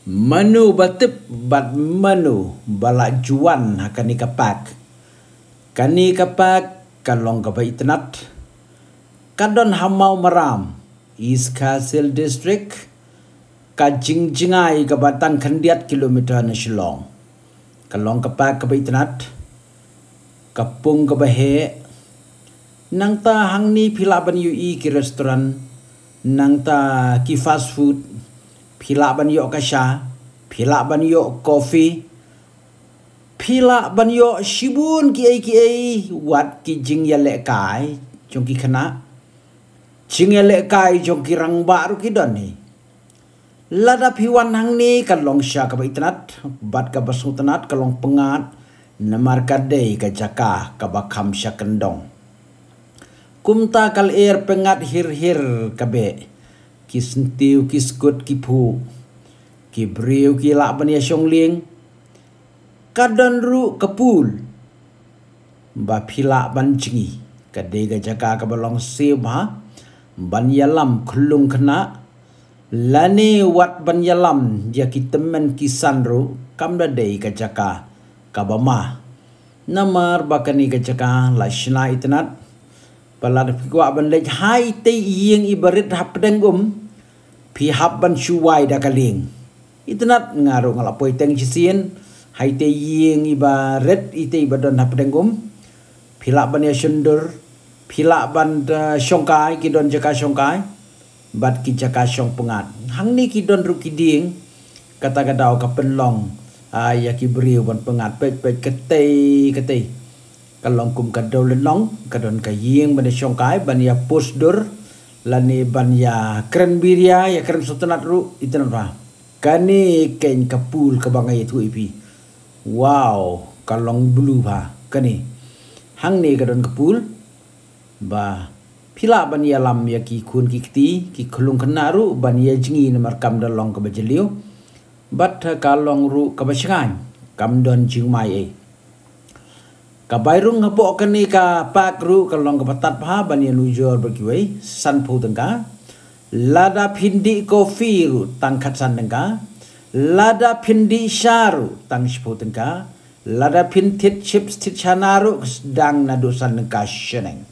Manu batip bat manu balak juan hakani kapak. Kani kapak kalong kapai tenat. Kadon hamau maram East Castle District. Kajing-jingai kabatang kandiat kilometer na Shillong. Kalong kapak kapai tenat. Kapung kabahe. Nang ta hang ni pilaban UI ki restoran. Nang ta ki fast food. Pilak ban yok kasha, pilak ban yok kopi, pilak ban yok shibun ki ai wat ki jing ya lek kai jong ki kena jing ya lek kai jong ki rang baru ki don ni lada piwan hang ni kalong sya ka itnat bat ka basutanat kalong pengat namar kadai ka jaka ka bakam sya kendong kumta kal air pengat hir kabe Kisentiu kiskut kipu kibriu kilak bania syongling kadon ru kepul ba pilak ban jingi kadai ga jaga ka balong sib ha ban yalam khulung kena lani wat ban yalam dia kitemen kisan ru kam da dei ga jaga ka bama namar bakani ga jaga la shna itnat balad pikwa ban lej hai te yeng ibarit hapdeng pihap ban shuwai da kaling itnat ngaro ngalapoi teng chisien hai te yeng ibaret ite ibadon hapdengum pilak ban ya sundur pilak ban syongkai kidon jaka syongkai bat ki jaka syong pengat hang ni kidon ru kiding kata gadau ka penlong ya ki briu ban pengat pet ketei kalong kum kadau lenong kadon ka yeng ban syongkai ban ya posdur lani ban ya keren biria ya keren sotanat ru itnat ba kani ken kapul ka bangai tu ipi wow kalong blue ba kani hang ni kadon kapul ba pila ban ya lam ya ki kun ki kti ki khulung kenaru ban ya jingi namar kam dalong ka bajeliu bat kalong ru ka basngan kam don jingmai Kabairung ngapok kani ka pakru kalong kapatat pa ban ya nujor berkiwai san pu tengka lada pindi kofi ru tangkat san tengka lada pindi syaru tang sipu tengka lada pintit chips tit chanaru dang nadu san tengka sheneng